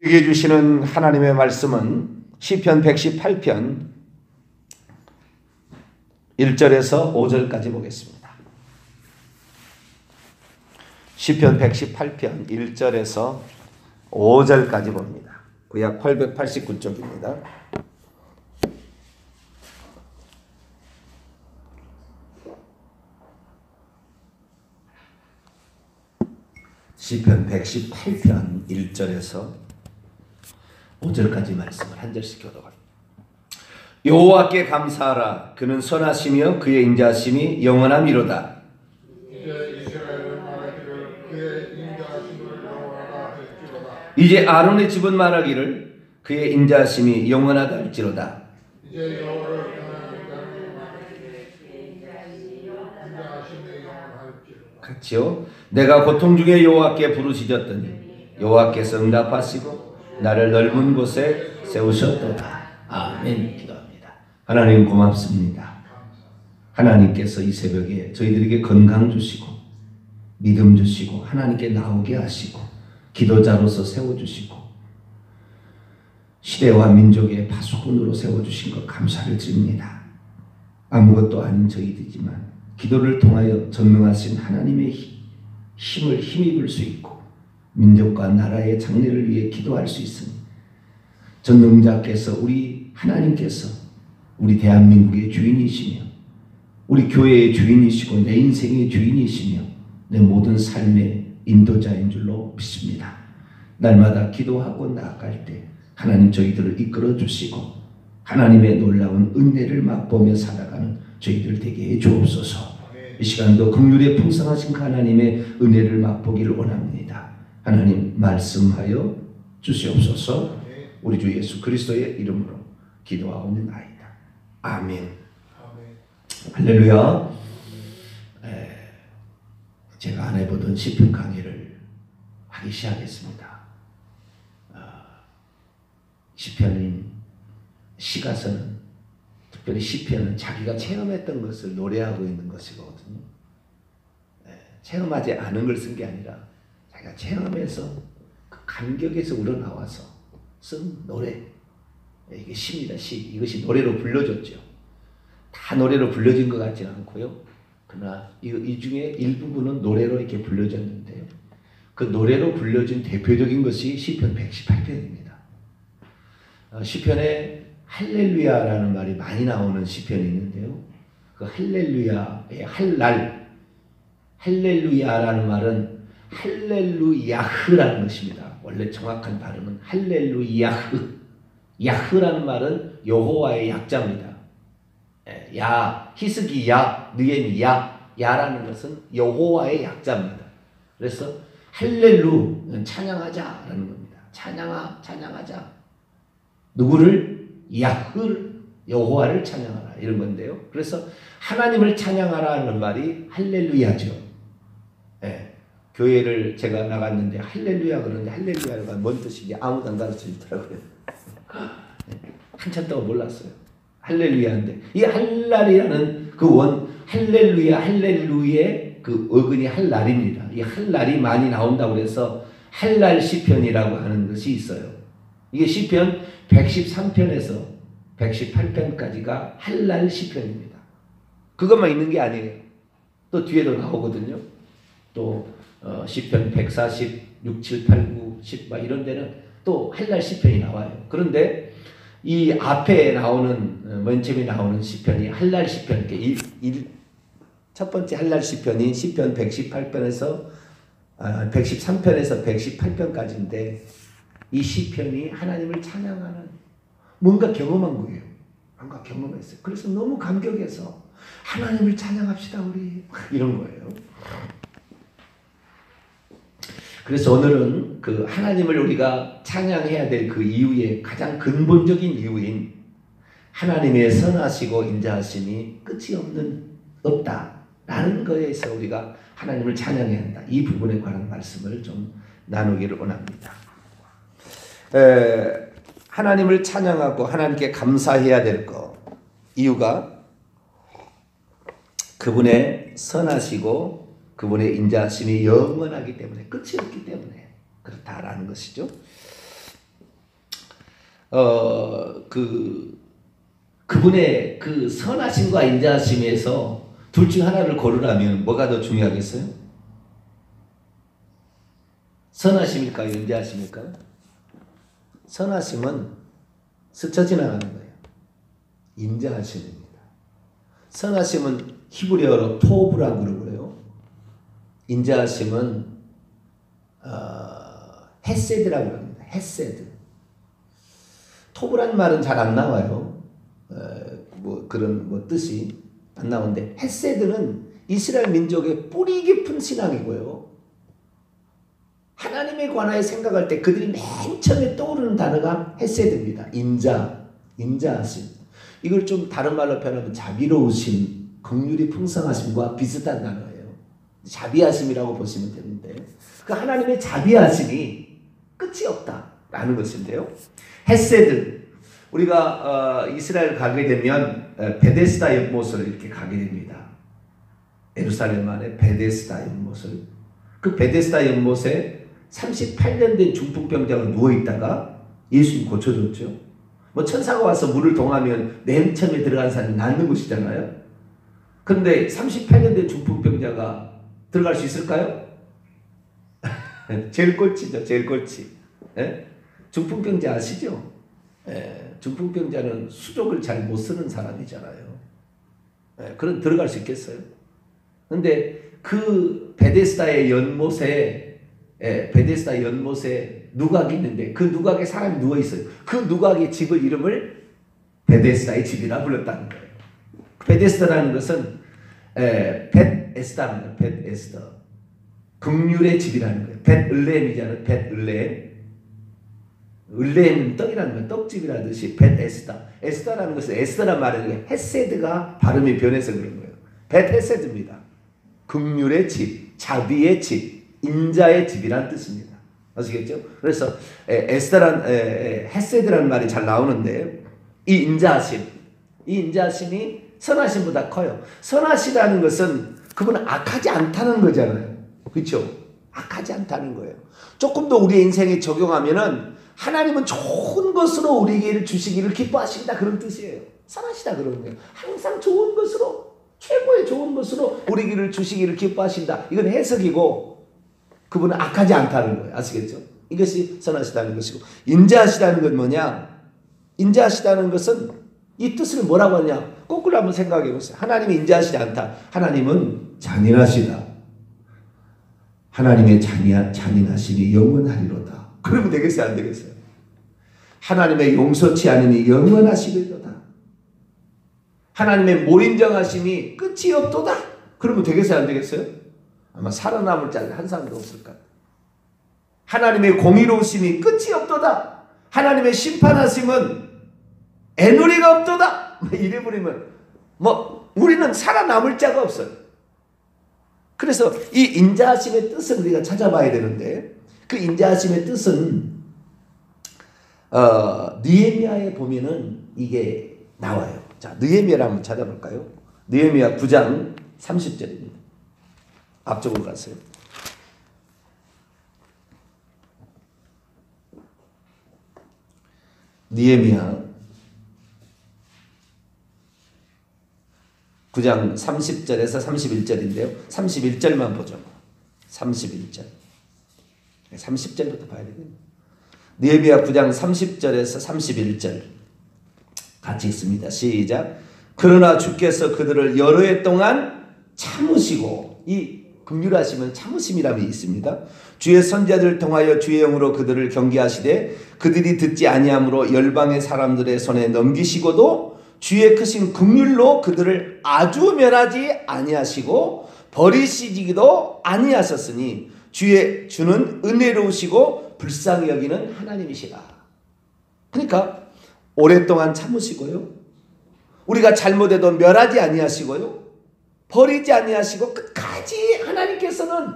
우리에게 주시는 하나님의 말씀은 시편 118편 1절에서 5절까지 보겠습니다. 시편 118편 1절에서 5절까지 봅니다. 구약 889쪽입니다. 시편 118편 1절에서 5절까지 말씀을 한 절씩 교독합니다. 여호와께 감사하라. 그는 선하시며 그의 인자하심이 영원함이로다. 이제 아론의 집은 말하기를 그의 인자하심이 영원하다 할지로다. 같이요. 내가 고통 중에 여호와께 부르짖었더니 여호와께서 응답하시고 나를 넓은 곳에 세우셨도다. 아멘. 기도합니다. 하나님 고맙습니다. 하나님께서 이 새벽에 저희들에게 건강 주시고 믿음 주시고 하나님께 나오게 하시고 기도자로서 세워주시고 시대와 민족의 파수꾼으로 세워주신 것 감사를 드립니다. 아무것도 아닌 저희들이지만 기도를 통하여 전능하신 하나님의 힘을 힘입을 수 있고 민족과 나라의 장래를 위해 기도할 수 있으니 전능자께서 우리 하나님께서 우리 대한민국의 주인이시며 우리 교회의 주인이시고 내 인생의 주인이시며 내 모든 삶의 인도자인 줄로 믿습니다. 날마다 기도하고 나아갈 때 하나님 저희들을 이끌어 주시고 하나님의 놀라운 은혜를 맛보며 살아가는 저희들 되게 해 주옵소서. 이 시간도 긍휼에 풍성하신 하나님의 은혜를 맛보기를 원합니다. 하나님 말씀하여 주시옵소서. 우리 주 예수 그리스도의 이름으로 기도하옵나이다. 아멘. 할렐루야. 제가 안 해보던 시편 강의를 하기 시작했습니다. 시편인 시가서는 특별히 시편은 자기가 체험했던 것을 노래하고 있는 것이거든요. 체험하지 않은 걸 쓴 게 아니라 자기가 체험해서 그 감격에서 우러나와서 쓴 노래. 이게 시입니다. 시. 이것이 노래로 불려졌죠. 다 노래로 불려진 것 같지는 않고요. 그러나 이 중에 일부분은 노래로 이렇게 불려졌는데요. 그 노래로 불려진 대표적인 것이 시편 118편입니다. 시편에 할렐루야라는 말이 많이 나오는 시편이 있는데요. 그 할렐루야의 할렐루야라는 말은 할렐루야흐라는 것입니다. 원래 정확한 발음은 할렐루야흐. 야흐라는 말은 여호와의 약자입니다. 야, 히스기 야, 느에미 야, 야라는 것은 여호와의 약자입니다. 그래서 할렐루, 찬양하자라는 겁니다. 찬양하자. 누구를? 야흐를, 여호와를 찬양하라 이런 건데요. 그래서 하나님을 찬양하라는 말이 할렐루야죠. 교회를 제가 나갔는데 할렐루야 그러는데 할렐루야가 뭔 뜻인지 아무도 안 가르쳐주더라고요. 한참 동안 몰랐어요. 할렐루야인데 이 할랄이라는 그 할렐루의 그 어근이 할랄입니다. 이 할랄이 많이 나온다고 해서 할랄 시편이라고 하는 것이 있어요. 이게 시편 113편에서 118편까지가 할랄 시편입니다. 그것만 있는 게 아니에요. 또 뒤에도 나오거든요. 또 시편 146, 7, 8, 9, 10 이런 데는 또 할랄 시편이 나와요. 그런데 이 앞에 나오는 맨 처음에 나오는 시편이 할랄 시편. 첫 번째 할랄 시편이 시편 113편에서 118편까지인데 이 시편이 하나님을 찬양하는 뭔가 경험한 거예요. 뭔가 경험했어요. 그래서 너무 감격해서 하나님을 찬양합시다 우리 이런 거예요. 그래서 오늘은 그 하나님을 우리가 찬양해야 될 그 이유의 가장 근본적인 이유인 하나님의 선하시고 인자하심이 끝이 없다라는 거에서 우리가 하나님을 찬양해야 한다. 이 부분에 관한 말씀을 좀 나누기를 원합니다. 하나님을 찬양하고 하나님께 감사해야 될 것 이유가 그분의 선하시고 그분의 인자하심이 영원하기 때문에 끝이 없기 때문에 그렇다라는 것이죠. 그분의 그 선하심과 인자하심에서 둘 중 하나를 고르라면 뭐가 더 중요하겠어요? 선하심일까요? 인자하심일까요? 선하심은 스쳐 지나가는 거예요. 인자하심입니다. 선하심은 히브리어로 토브라고 그러고요. 인자하심은 헤세드라고 합니다. 헤세드. 토브라는 말은 잘 안 나와요. 그런 뜻이 안 나오는데 헤세드는 이스라엘 민족의 뿌리 깊은 신앙이고요. 하나님에 관하여 생각할 때 그들이 맨 처음에 떠오르는 단어가 헤세드입니다. 인자하심. 이걸 좀 다른 말로 표현하면 자비로우심, 긍휼이 풍성하심과 비슷한 단어예요. 자비하심이라고 보시면 되는데 그 하나님의 자비하심이 끝이 없다라는 것인데요. 헤세드. 우리가 이스라엘 가게 되면 베데스다 연못을 이렇게 가게 됩니다. 예루살렘 안에 베데스다 연못을. 그 베데스다 연못에 38년 된 중풍병자가 누워있다가 예수님 고쳐줬죠. 천사가 와서 물을 동하면 맨 처음에 들어간 사람이 낫는 곳이잖아요. 그런데 38년 된 중풍병자가 들어갈 수 있을까요? 제일 꼴찌죠. 제일 꼴찌. 예? 중풍병자 아시죠? 예. 중풍병자는 수족을 잘 못 쓰는 사람이잖아요. 예. 그럼 들어갈 수 있겠어요? 근데 그 베데스다의 연못에 베데스다 연못에 누각이 있는데 그 누각에 사람이 누워 있어요. 그 누각의 집을 이름을 베데스다의 집이라 불렀다는 거예요. 베데스다라는 것은 벳에스다입니다. 벳에스다. 긍휼의 집이라는 거예요. 벳을레헴이잖아요. 벳을레헴. 을레헴은 떡이라는 거예요. 떡집이라는 듯이 벳에스다. 에스다라는 것은 에스다란 말은 헤세드가 발음이 변해서 그런 거예요. 벳헤세드입니다. 긍휼의 집, 자비의 집, 인자의 집이란 뜻입니다. 아시겠죠? 그래서 에스다란 헤세드라는 말이 잘 나오는데 이 인자하심이 선하심보다 커요. 선하시다는 것은 그분은 악하지 않다는 거잖아요. 그렇죠? 악하지 않다는 거예요. 조금 더 우리의 인생에 적용하면은 하나님은 좋은 것으로 우리에게 주시기를 기뻐하신다 그런 뜻이에요. 선하시다 그런 거예요. 항상 좋은 것으로 최고의 좋은 것으로 우리에게 주시기를 기뻐하신다. 이건 해석이고 그분은 악하지 않다는 거예요. 아시겠죠? 이것이 선하시다는 것이고 인자하시다는 건 뭐냐? 인자하시다는 것은 이 뜻을 뭐라고 하냐? 거꾸로 한번 생각해 보세요. 하나님이 인자하시지 않다. 하나님은 잔인하시다. 하나님의 잔인하심이 영원하리로다. 그러면 되겠어요? 안 되겠어요? 하나님의 용서치 않음이 영원하시리로다. 하나님의 몰인정하심이 끝이 없도다. 그러면 되겠어요? 안 되겠어요? 아마 살아남을 자가 한 사람도 없을 것 같아요. 하나님의 공의로우심이 끝이 없도다. 하나님의 심판하심은 애누리가 없도다. 이래버리면 우리는 살아남을 자가 없어요. 그래서 이 인자하심의 뜻을 우리가 찾아봐야 되는데 그 인자하심의 뜻은 느헤미야에 보면은 이게 나와요. 자, 느헤미야를 한번 찾아볼까요? 느헤미야 9장 30절입니다. 앞쪽으로 가세요. 느헤미야 9장 30절에서 31절인데요. 31절만 보죠. 31절. 30절부터 봐야 되겠네요. 느헤미야 9장 30절에서 31절 같이 있습니다. 시작. 그러나 주께서 그들을 여러 해 동안 참으시고, 이 긍휼하심은 참으심이라고 있습니다. 주의 선자들을 통하여 주의 영으로 그들을 경계하시되 그들이 듣지 아니함으로 열방의 사람들의 손에 넘기시고도 주의 크신 긍휼로 그들을 아주 멸하지 아니하시고 버리시기도 아니하셨으니 주는 은혜로우시고 불쌍히 여기는 하나님이시라. 그러니까 오랫동안 참으시고요, 우리가 잘못해도 멸하지 아니하시고요, 버리지 아니하시고 끝까지 하나님께서는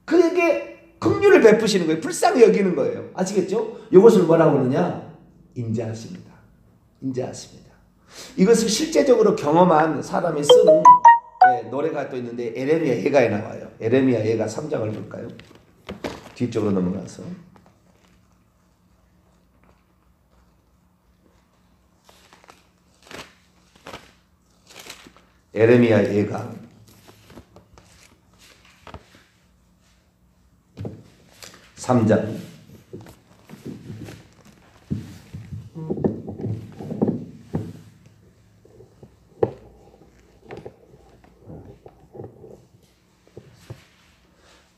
그에게 긍휼을 베푸시는 거예요. 불쌍히 여기는 거예요. 아시겠죠? 이것을 뭐라고 그러느냐? 인자하십니다. 인자하십니다. 이것을 실제적으로 경험한 사람이 쓰는 노래가 또 있는데 에레미야 예가에 나와요. 에레미야 예가 3장을 볼까요? 뒤쪽으로 넘어가서 에레미야 예가 3장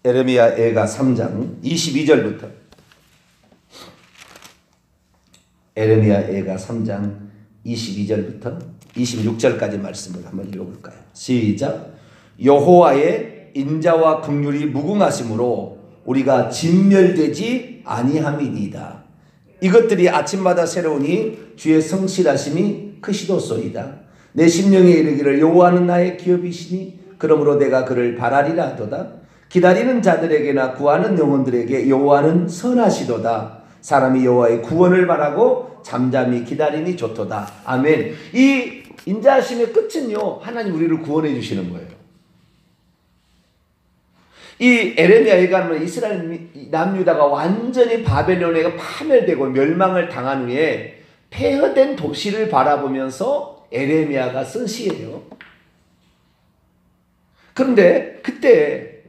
에레미야 예가 3장 22절부터 에레미야 예가 3장 22절부터 26절까지 말씀을 한번 읽어볼까요? 시작. 여호와의 인자와 긍휼이 무궁하심으로 우리가 진멸되지 아니함이니이다. 이것들이 아침마다 새로우니 주의 성실하심이 크시도소이다. 내 심령에 이르기를 여호와는 나의 기업이시니 그러므로 내가 그를 바라리라 하도다. 기다리는 자들에게나 구하는 영혼들에게 여호와는 선하시도다. 사람이 여호와의 구원을 바라고 잠잠히 기다리니 좋도다. 아멘. 이 인자하심의 끝은요, 하나님 우리를 구원해 주시는 거예요. 이 에레미야 예가는 이스라엘 남유다가 완전히 바벨론에 파멸되고 멸망을 당한 후에 폐허된 도시를 바라보면서 에레미야가 쓴 시예요. 그런데 그때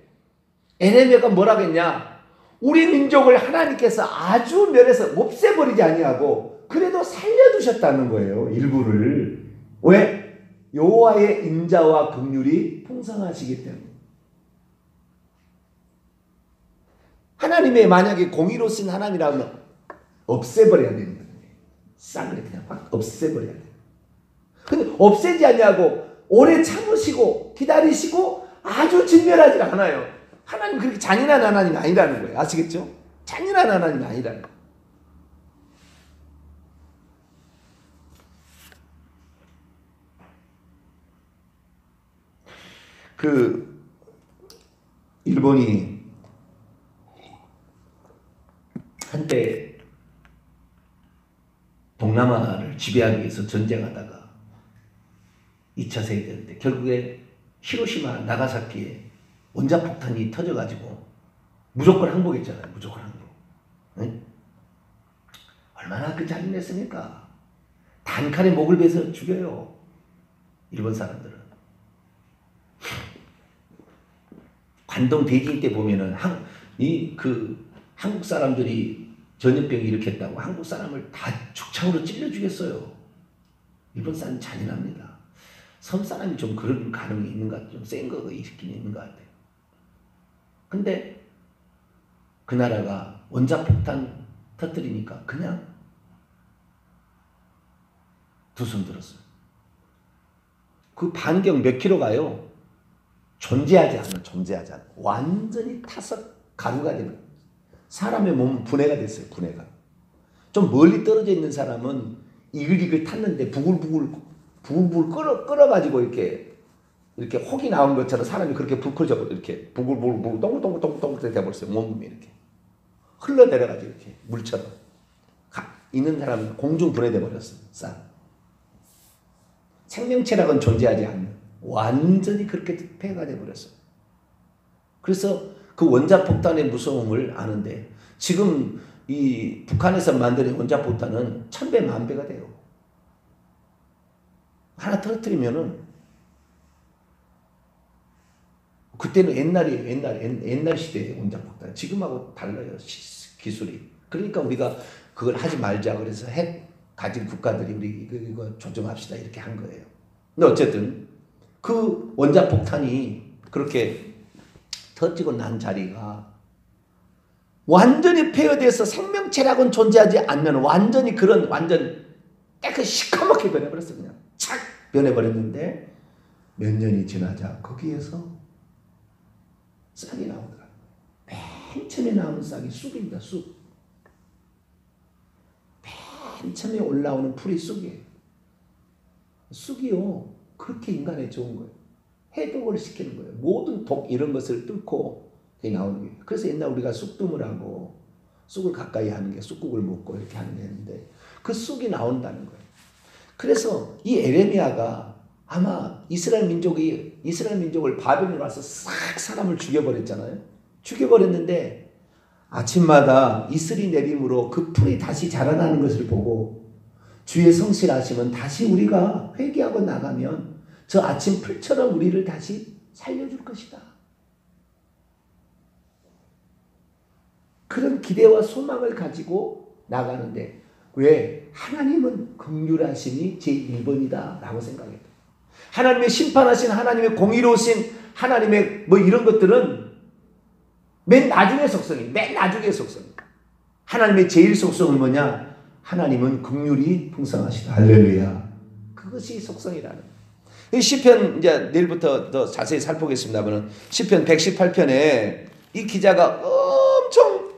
에레미야가 뭐라고 했냐? 우리 민족을 하나님께서 아주 멸해서 없애버리지 아니하고 그래도 살려두셨다는 거예요. 일부를. 왜? 여호와의 인자와 긍휼이 풍성하시기 때문에. 하나님의 만약에 공의로우신 하나님이라면 없애버려야 되는 거예요. 싹을 그냥 확 없애버려야 돼요. 근데 없애지 않냐고 오래 참으시고 기다리시고 아주 진멸하지 않아요. 하나님 그렇게 잔인한 하나님이 아니라는 거예요. 아시겠죠? 잔인한 하나님이 아니라는 거예요. 일본이 한때 동남아를 지배하기 위해서 전쟁하다가 2차 세계대전 때 결국에 히로시마 나가사키에 원자폭탄이 터져가지고 무조건 항복했잖아요. 무조건 항복. 네? 얼마나 그 잔인했습니까? 단칼에 목을 베서 죽여요. 일본 사람들은. 관동 대지인 때 보면은 한국 사람들이 전염병 일으켰다고 한국 사람을 다 죽창으로 찔러 죽였어요. 일본 사람은 잔인합니다. 섬 사람이 좀 그런 가능이 있는 것 같아요. 좀 센 거가 있긴 있는 것 같아요. 근데 그 나라가 원자폭탄 터뜨리니까 그냥 두 손 들었어요. 그 반경 몇 킬로 가요? 존재하지 않아. 완전히 타서 가루가 되는 거예요. 사람의 몸은 분해가 됐어요. 분해가. 좀 멀리 떨어져 있는 사람은 이글이글 탔는데 부글부글 끓어가지고 이렇게 혹이 나온 것처럼 사람이 그렇게 부풀져 이렇게 부글부글 동글동글 돼버렸어요. 몸이 이렇게 흘러내려가지고 이렇게 물처럼 있는 사람은 공중 분해돼 버렸어요. 생명체락은 존재하지 않는 완전히 그렇게 폐해가 돼버렸어요. 그래서 그 원자폭탄의 무서움을 아는데 지금 이 북한에서 만드는 원자폭탄은 1000배, 10,000배가 돼요. 하나 터뜨리면은 그때는 옛날 시대의 원자폭탄. 지금하고 달라요. 기술이. 그러니까 우리가 그걸 하지 말자 그래서 핵 가진 국가들이 우리 이거 조정합시다 이렇게 한 거예요. 근데 어쨌든 그 원자폭탄이 그렇게 터지고 난 자리가 완전히 폐허돼서 생명체라고는 존재하지 않는 완전 시커멓게 변해버렸어. 그냥 착 변해버렸는데 몇 년이 지나자 거기에서 싹이 나오더라. 맨 처음에 나오는 싹이 쑥입니다. 쑥. 맨 처음에 올라오는 풀이 쑥이에요. 쑥이요. 그렇게 인간에 좋은 거예요. 해독을 시키는 거예요. 모든 독 이런 것을 뚫고 나오는 거예요. 그래서 옛날 우리가 쑥두물 하고 쑥을 가까이 하는 게 쑥국을 먹고 이렇게 하는 게 있는데 그 쑥이 나온다는 거예요. 그래서 이 에레미야가 아마 이스라엘 민족을 바벨론에 와서 싹 사람을 죽여버렸잖아요. 죽여버렸는데 아침마다 이슬이 내림으로 그 풀이 다시 자라나는 것을 보고 주의 성실하심은 다시 우리가 회개하고 나가면 저 아침 풀처럼 우리를 다시 살려줄 것이다. 그런 기대와 소망을 가지고 나가는데 왜? 하나님은 긍휼하심이 제1번이다 라고 생각해요. 하나님의 심판하신 하나님의 공의로우신 하나님의 뭐 이런 것들은 맨 나중의 속성이에요. 맨 나중의 속성. 하나님의 제일 속성은 뭐냐? 하나님은 긍휼이 풍성하시다. 할렐루야. 그것이 속성이라는 거예요. 시편 이제 내일부터 더 자세히 살펴보겠습니다만 시편 118편에 이 기자가 엄청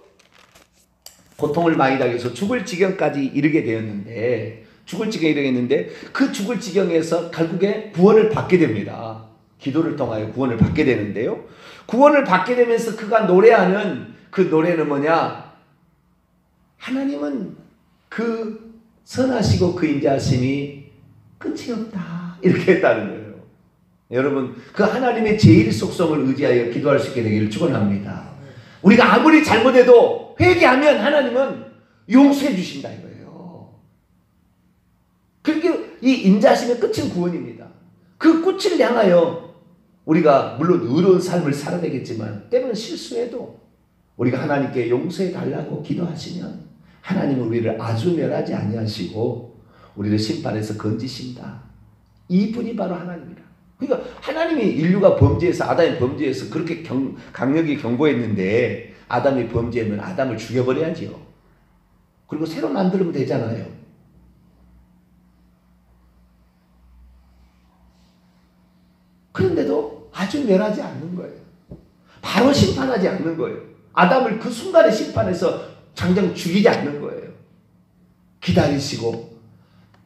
고통을 많이 당해서 죽을 지경까지 이르게 되었는데 죽을 지경에 이르겠는데 그 죽을 지경에서 결국에 구원을 받게 됩니다. 기도를 통하여 구원을 받게 되는데요. 구원을 받게 되면서 그가 노래하는 그 노래는 뭐냐? 하나님은 그 선하시고 그 인자하심이 끝이 없다. 이렇게 했다는 거예요. 여러분 그 하나님의 제일 속성을 의지하여 기도할 수 있게 되기를 축원합니다. 우리가 아무리 잘못해도 회개하면 하나님은 용서해 주신다 이거예요. 그렇게 이 인자하심의 끝은 구원입니다. 그 끝을 향하여 우리가 물론 의로운 삶을 살아내겠지만 때로는 실수해도 우리가 하나님께 용서해 달라고 기도하시면 하나님은 우리를 아주 멸하지 아니하시고 우리를 심판에서 건지신다. 이분이 바로 하나님이라. 그러니까 하나님이 인류가 범죄해서 아담이 범죄해서 그렇게 강력히 경고했는데 아담이 범죄하면 아담을 죽여버려야지요. 그리고 새로 만들면 되잖아요. 그런데도 아주 멸하지 않는 거예요. 바로 심판하지 않는 거예요. 아담을 그 순간에 심판해서 당장 죽이지 않는 거예요. 기다리시고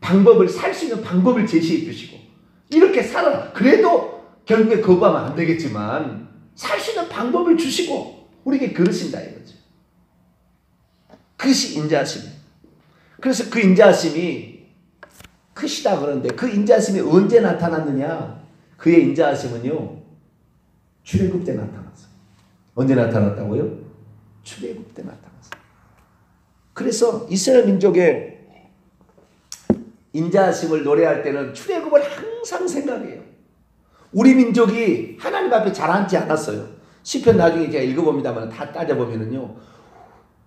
방법을 살 수 있는 방법을 제시해 주시고 이렇게 살아. 그래도 결국에 거부하면 안 되겠지만 살 수 있는 방법을 주시고 우리에게 그러신다 이거죠. 그것이 인자하심. 그래서 그 인자하심이 크시다 그러는데 그 인자하심이 언제 나타났느냐? 그의 인자하심은요. 출애굽 때 나타났어요. 언제 나타났다고요? 출애굽 때 나타났어요. 그래서 이스라엘 민족의 인자하심을 노래할 때는 출애굽을 항상 생각해요. 우리 민족이 하나님 앞에 잘 앉지 않았어요. 시편 나중에 제가 읽어봅니다만 다 따져보면은요.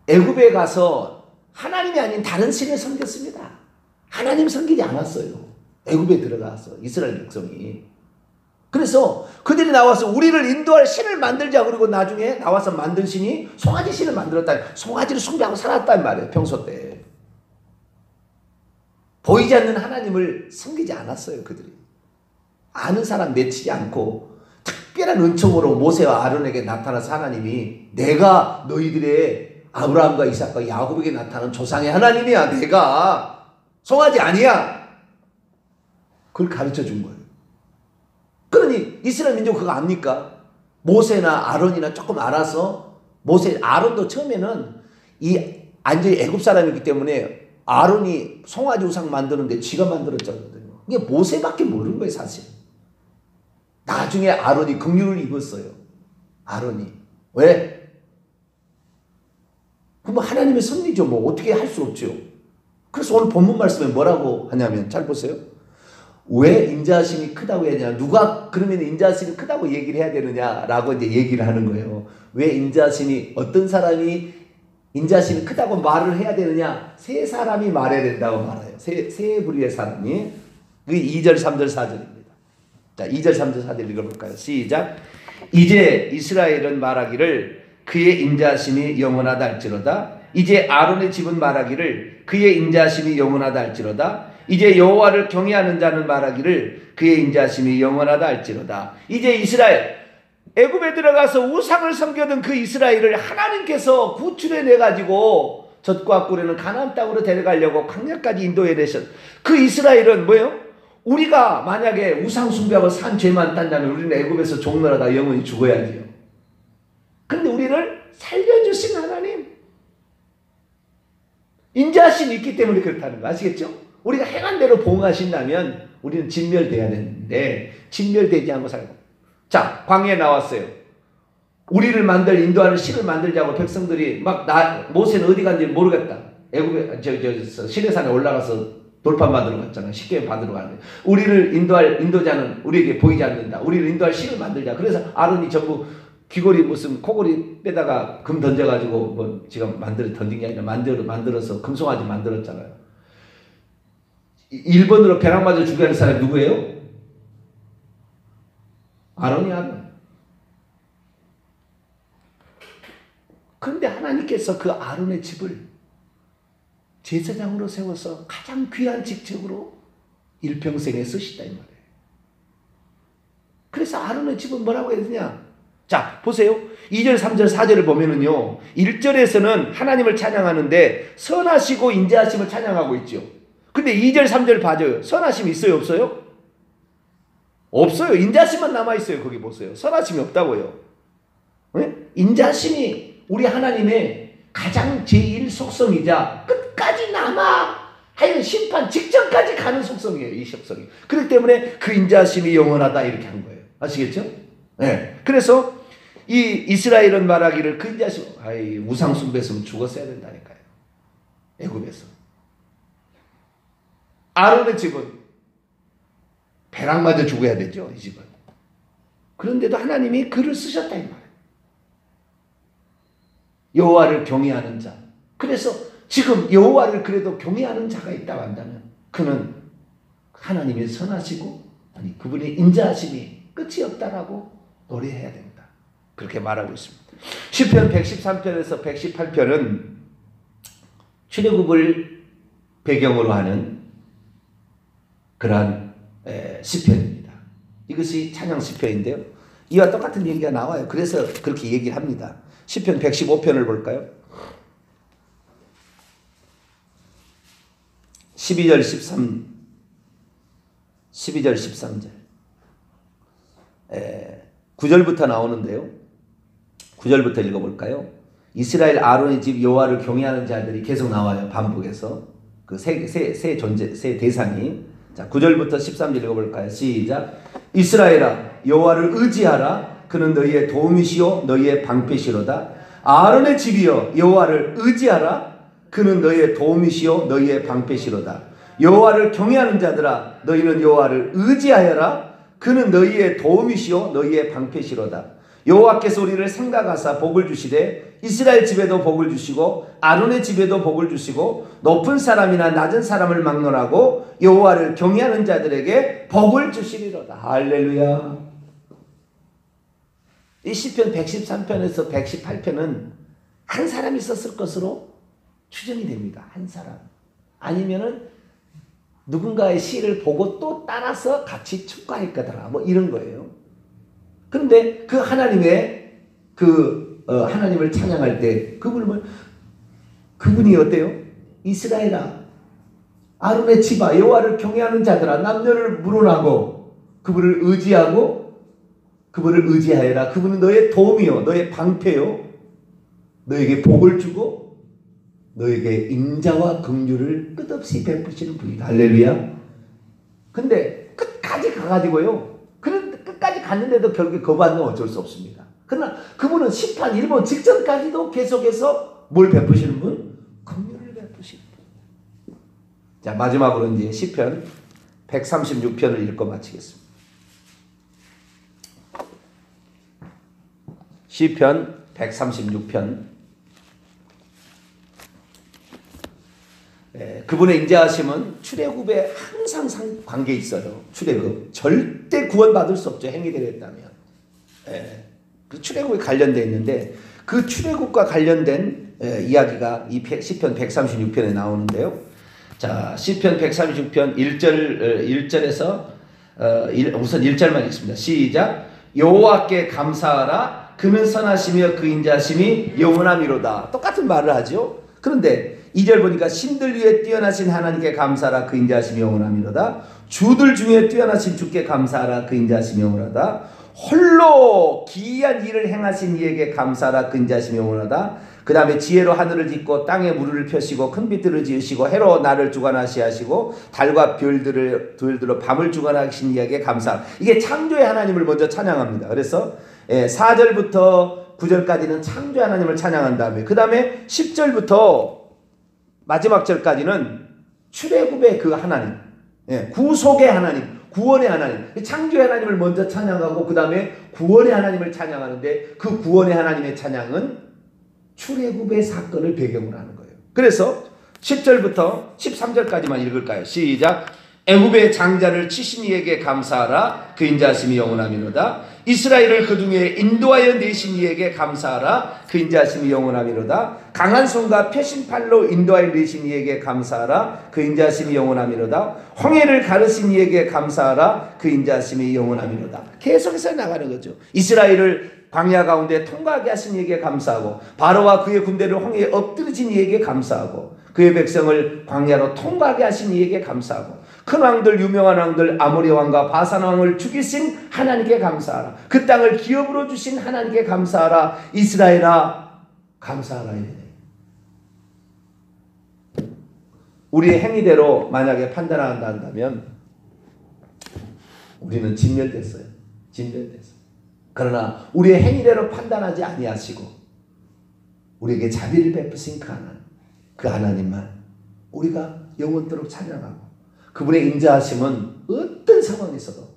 애굽에 가서 하나님이 아닌 다른 신을 섬겼습니다. 하나님 섬기지 않았어요. 애굽에 들어가서 이스라엘 백성이. 그래서 그들이 나와서 우리를 인도할 신을 만들자 그러고 나중에 나와서 만든 신이 송아지 신을 만들었다. 송아지를 숭배하고 살았단 말이에요. 평소 때. 보이지 않는 하나님을 섬기지 않았어요. 그들이. 아는 사람 맺히지 않고 특별한 은총으로 모세와 아론에게 나타나서 하나님이 내가 너희들의 아브라함과 이삭과 야곱에게 나타난 조상의 하나님이야. 내가 송아지 아니야. 그걸 가르쳐 준 거예요. 그러니 이스라엘 민족 그거 압니까? 모세나 아론이나 조금 알아서 아론도 처음에는 완전히 애굽 사람이기 때문에 아론이 송아지 우상 만드는데 지가 만들었잖아요. 이게 모세밖에 모르는 거예요 사실. 나중에 아론이 긍휼을 입었어요. 아론이. 왜? 그럼 하나님의 섭리죠. 뭐 어떻게 할 수 없죠. 그래서 오늘 본문 말씀에 뭐라고 하냐면 잘 보세요. 왜 인자하심이 크다고 해야 되냐? 누가 그러면 인자하심이 크다고 얘기를 해야 되느냐라고 이제 얘기를 하는 거예요. 왜 인자하심이 어떤 사람이 인자하심이 크다고 말을 해야 되느냐? 세 사람이 말해야 된다고 말해요. 세 부류의 사람이. 그게 2절, 3절, 4절입니다. 자, 2절, 3절, 4절 읽어볼까요? 시작. 이제 이스라엘은 말하기를 그의 인자하심이 영원하다 할지로다. 이제 아론의 집은 말하기를 그의 인자하심이 영원하다 할지로다. 이제 여호와를 경외하는 자는 말하기를 그의 인자하심이 영원하다 할지로다. 이제 이스라엘 애굽에 들어가서 우상을 섬기던 그 이스라엘을 하나님께서 구출해내 가지고 젖과 꿀에는 가나안 땅으로 데려가려고 광야까지 인도해 내셨. 그 이스라엘은 뭐예요? 우리가 만약에 우상 숭배하고 산 죄만 딴다면 우리는 애굽에서 종노라다 영원히 죽어야지요. 그런데 우리를 살려주신 하나님, 인자하심이 있기 때문에 그렇다는 거 아시겠죠? 우리가 행한 대로 봉하신다면 우리는 진멸돼야 되는데 진멸되지 않고 살고. 자, 광야에 나왔어요. 우리를 인도하는 신을 만들자고 백성들이 모세는 어디 간지 모르겠다. 애굽에 시내산에 올라가서 돌판 받으러 갔잖아요. 십계명 받으러 가는데 우리를 인도할 인도자는 우리에게 보이지 않는다. 우리를 인도할 신을 만들자. 그래서 아론이 전부 귀걸이 무슨 코걸이 빼다가 금 던져가지고 뭐 지금 던진 게 아니라 만들어서 금송아지 만들었잖아요. 1번으로 벼락 맞아 죽게 하는 사람이 누구예요? 아론이 아론. 그런데 하나님께서 그 아론의 집을 제사장으로 세워서 가장 귀한 직책으로 일평생에 쓰시다 이 말이에요. 그래서 아론의 집은 뭐라고 해야 되냐? 자, 보세요. 2절, 3절, 4절을 보면은요. 1절에서는 하나님을 찬양하는데 선하시고 인자하심을 찬양하고 있죠. 근데 2절, 3절 봐줘요. 선하심이 있어요, 없어요? 없어요. 인자하심만 남아있어요. 거기 보세요. 선하심이 없다고요. 네? 인자하심이 우리 하나님의 가장 제1 속성이자 끝까지 남아 하여간 심판 직전까지 가는 속성이에요. 이 속성이. 그렇기 때문에 그 인자하심이 영원하다 이렇게 한 거예요. 아시겠죠? 네. 그래서 이 이스라엘은 말하기를 그 인자하심, 우상 숭배했으면 죽었어야 된다니까요. 애굽에서. 아론의 집은 벼락 맞아 죽어야 되죠. 이 집은. 그런데도 하나님이 글을 쓰셨다 이 말이에요. 여호와를 경외하는 자. 그래서 지금 여호와를 그래도 경외하는 자가 있다고 한다면 그는 하나님이 선하시고 그분의 인자하심이 끝이 없다라고 노래해야 된다. 그렇게 말하고 있습니다. 시편 113편에서 118편은 출애굽을 배경으로 하는 그러한 시편입니다. 이것이 찬양 시편인데요. 이와 똑같은 얘기가 나와요. 그래서 그렇게 얘기를 합니다. 시편 115편을 볼까요? 12절 13절 9절부터 나오는데요. 9절부터 읽어볼까요? 이스라엘 아론의 집 여호와를 경외하는 자들이 계속 나와요. 반복해서 그 세 대상이. 자, 9절부터 13절 읽어볼까요? 시작. 이스라엘아 여호와를 의지하라. 그는 너희의 도움이시요 너희의 방패시로다. 아론의 집이여 여호와를 의지하라. 그는 너희의 도움이시요 너희의 방패시로다. 여호와를 경외하는 자들아 너희는 여호와를 의지하여라. 그는 너희의 도움이시요 너희의 방패시로다. 여호와께서 우리를 생각하사 복을 주시되 이스라엘 집에도 복을 주시고 아론의 집에도 복을 주시고 높은 사람이나 낮은 사람을 막론하고 여호와를 경외하는 자들에게 복을 주시리로다. 할렐루야. 이 시편 113편에서 118편은 한 사람이 썼을 것으로 추정이 됩니다. 한 사람. 아니면은 누군가의 시를 보고 또 따라서 같이 축가할 거더라. 뭐 이런 거예요. 그런데 그 하나님의 하나님을 찬양할 때 그분이 어때요? 이스라엘아 아론의 집아 여호와를 경외하는 자들아 남녀를 물어나고 그분을 의지하여라. 그분은 너의 도움이요 너의 방패요 너에게 복을 주고 너에게 인자와 긍휼을 끝없이 베푸시는 분이다. 할렐루야. 근데 끝까지 가가지고요. 끝까지 갔는데도 결국에 거부하는 건 어쩔 수 없습니다. 그러나 그분은 심판 일본 직전까지도 계속해서 뭘 베푸시는 분? 긍휼을 베푸시는 분. 자, 마지막으로 이제 시편 136편을 읽고 마치겠습니다. 시편 136편. 그분의 인자하심은 출애굽에 항상 관계 있어요. 출애굽 절대 구원받을 수 없죠. 행위대로 했다면. 그 출애굽에 관련되어 있는데 그 출애굽과 관련된 이야기가 이 시편 136편에 나오는데요. 자, 시편 136편 1절에서 우선 1절만 읽습니다. 시작. 여호와께 감사하라. 그는 선하시며 그 인자하심이 영원함이로다. 똑같은 말을 하죠. 그런데 2절 보니까 신들 위에 뛰어나신 하나님께 감사하라. 그 인자하심이 영원함이로다. 주들 중에 뛰어나신 주께 감사하라. 그 인자하심이 영원하다. 홀로 기이한 일을 행하신 이에게 감사하라. 그 인자하심이 영원하다. 그 다음에 지혜로 하늘을 짓고 땅에 물을 펴시고 큰 빛들을 지으시고 해로 날을 주관하시 하시고 달과 별들로 밤을 주관하신 이에게 감사하라. 이게 창조의 하나님을 먼저 찬양합니다. 그래서 4절부터 9절까지는 창조의 하나님을 찬양한 다음에 그 다음에 10절부터 마지막 절까지는 출애굽의 그 하나님, 구속의 하나님, 구원의 하나님, 창조의 하나님을 먼저 찬양하고 그 다음에 구원의 하나님을 찬양하는데 그 구원의 하나님의 찬양은 출애굽의 사건을 배경으로 하는 거예요. 그래서 10절부터 13절까지만 읽을까요? 시작. 애굽의 장자를 치신 이에게 감사하라. 그 인자하심이 영원하미로다. 이스라엘을 그 중에 인도하여 내신 이에게 감사하라. 그 인자하심이 영원하미로다. 강한 손과 표신팔로 인도하여 내신 이에게 감사하라. 그 인자하심이 영원하미로다. 홍해를 가르신 이에게 감사하라. 그 인자하심이 영원하미로다. 계속해서 나가는 거죠. 이스라엘을 광야 가운데 통과하게 하신 이에게 감사하고 바로와 그의 군대를 홍해에 엎드리신 이에게 감사하고 그의 백성을 광야로 통과하게 하신 이에게 감사하고 큰 왕들, 유명한 왕들, 아모리 왕과 바산 왕을 죽이신 하나님께 감사하라. 그 땅을 기업으로 주신 하나님께 감사하라. 이스라엘아 감사하라. 우리의 행위대로 만약에 판단한다 한다면 우리는 진멸됐어요. 진멸됐어요. 그러나 우리의 행위대로 판단하지 아니하시고 우리에게 자비를 베푸신 그 하나님만 우리가 영원토록 찬양하고 그분의 인자하심은 어떤 상황에서도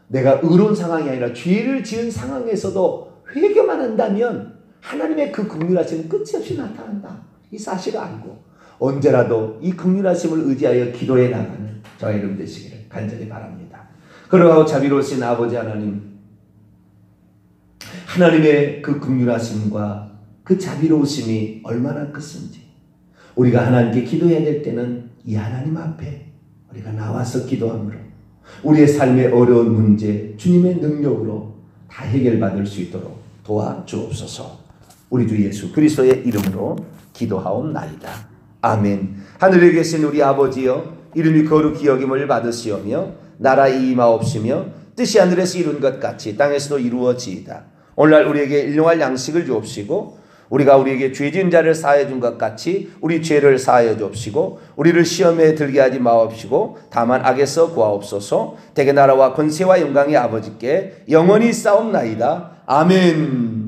내가 의로운 상황이 아니라 죄를 지은 상황에서도 회개만 한다면 하나님의 그 긍휼하심은 끝이 없이 나타난다. 이 사실을 알고 언제라도 이 긍휼하심을 의지하여 기도해 나가는 저와 여러분 되시기를 간절히 바랍니다. 그러하고 자비로우신 아버지 하나님, 하나님의 그 긍휼하심과 그 자비로우심이 얼마나 크신지 우리가 하나님께 기도해야 될 때는 이 하나님 앞에 우리가 나와서 기도함으로 우리의 삶의 어려운 문제 주님의 능력으로 다 해결받을 수 있도록 도와주옵소서. 우리 주 예수 그리스도의 이름으로 기도하옵나이다. 아멘. 하늘에 계신 우리 아버지여, 이름이 거룩히 여김을 받으시오며 나라 임하옵시며 뜻이 하늘에서 이룬 것 같이 땅에서도 이루어지이다. 오늘날 우리에게 일용할 양식을 주옵시고 우리가 우리에게 죄 지은 자를 사하여 준 것 같이 우리 죄를 사하여 주옵시고 우리를 시험에 들게 하지 마옵시고 다만 악에서 구하옵소서. 대개 나라와 권세와 영광의 아버지께 영원히 싸움나이다. 아멘.